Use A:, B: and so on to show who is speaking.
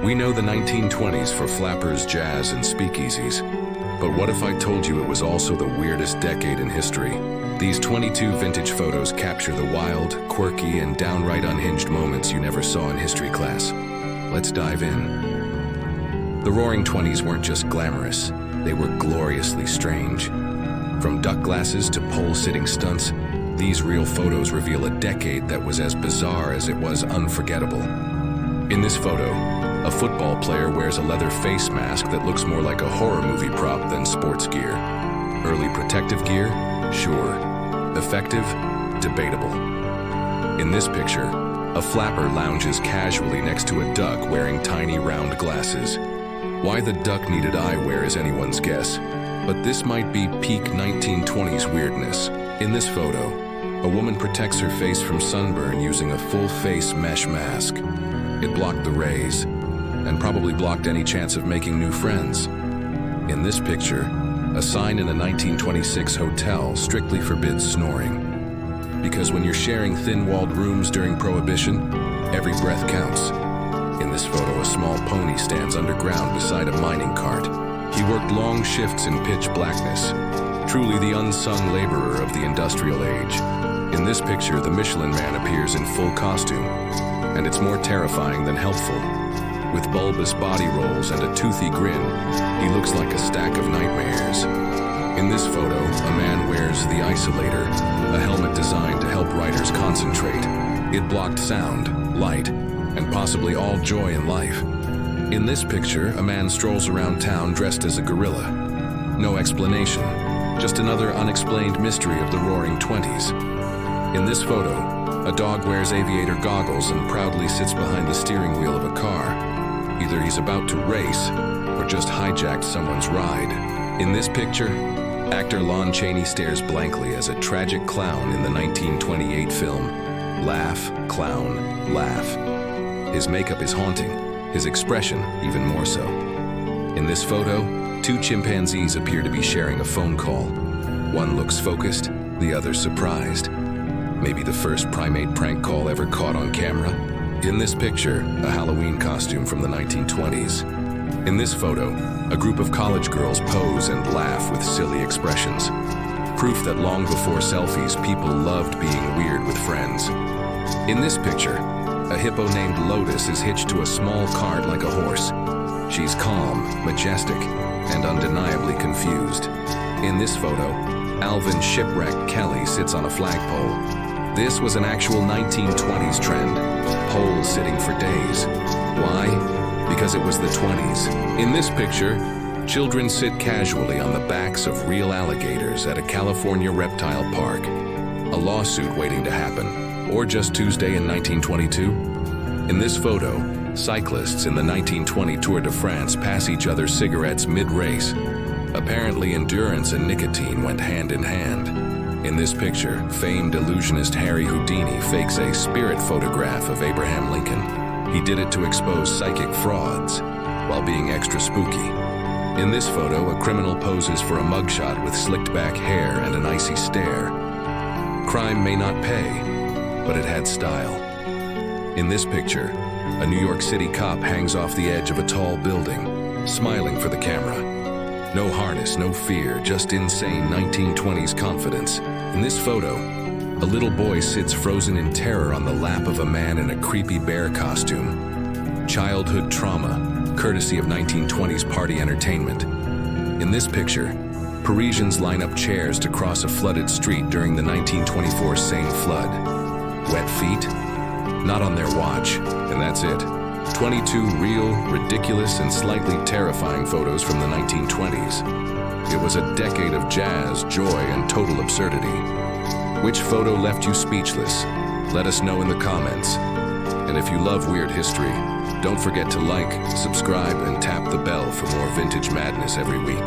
A: We know the 1920s for flappers, jazz, and speakeasies. But what if I told you it was also the weirdest decade in history? These 22 vintage photos capture the wild, quirky, and downright unhinged moments you never saw in history class. Let's dive in. The Roaring Twenties weren't just glamorous, they were gloriously strange. From duck glasses to pole-sitting stunts, these real photos reveal a decade that was as bizarre as it was unforgettable. In this photo, a football player wears a leather face mask that looks more like a horror movie prop than sports gear. Early protective gear? Sure. Effective? Debatable. In this picture, a flapper lounges casually next to a duck wearing tiny round glasses. Why the duck needed eyewear is anyone's guess, but this might be peak 1920s weirdness. In this photo, a woman protects her face from sunburn using a full-face mesh mask. It blocked the rays, and probably blocked any chance of making new friends. In this picture, a sign in a 1926 hotel strictly forbids snoring. Because when you're sharing thin-walled rooms during Prohibition, every breath counts. In this photo, a small pony stands underground beside a mining cart. He worked long shifts in pitch blackness, truly the unsung laborer of the industrial age. In this picture, the Michelin Man appears in full costume, and it's more terrifying than helpful. With bulbous body rolls and a toothy grin, he looks like a stack of nightmares. In this photo, a man wears the isolator, a helmet designed to help riders concentrate. It blocked sound, light, and possibly all joy in life. In this picture, a man strolls around town dressed as a gorilla. No explanation, just another unexplained mystery of the Roaring Twenties. In this photo, a dog wears aviator goggles and proudly sits behind the steering wheel of a car. Either he's about to race, or just hijacked someone's ride. In this picture, actor Lon Chaney stares blankly as a tragic clown in the 1928 film Laugh, Clown, Laugh. His makeup is haunting, his expression even more so. In this photo, two chimpanzees appear to be sharing a phone call. One looks focused, the other surprised. Maybe the first primate prank call ever caught on camera. In this picture, a Halloween costume from the 1920s. In this photo, a group of college girls pose and laugh with silly expressions. Proof that long before selfies, people loved being weird with friends. In this picture, a hippo named Lotus is hitched to a small cart like a horse. She's calm, majestic, and undeniably confused. In this photo, Alvin Shipwreck Kelly sits on a flagpole. This was an actual 1920s trend, poles sitting for days. Why? Because it was the 20s. In this picture, children sit casually on the backs of real alligators at a California reptile park. A lawsuit waiting to happen, or just Tuesday in 1922? In this photo, cyclists in the 1920 Tour de France pass each other cigarettes mid-race. Apparently, endurance and nicotine went hand in hand. In this picture, famed illusionist Harry Houdini fakes a spirit photograph of Abraham Lincoln. He did it to expose psychic frauds, while being extra spooky. In this photo, a criminal poses for a mugshot with slicked back hair and an icy stare. Crime may not pay, but it had style. In this picture, a New York City cop hangs off the edge of a tall building, smiling for the camera. No harness, no fear, just insane 1920s confidence. In this photo, a little boy sits frozen in terror on the lap of a man in a creepy bear costume. Childhood trauma, courtesy of 1920s party entertainment. In this picture, Parisians line up chairs to cross a flooded street during the 1924 Seine flood. Wet feet? Not on their watch, and that's it. 22 real, ridiculous, and slightly terrifying photos from the 1920s. It was a decade of jazz, joy, and total absurdity. Which photo left you speechless? Let us know in the comments. And if you love weird history, don't forget to like, subscribe, and tap the bell for more vintage madness every week.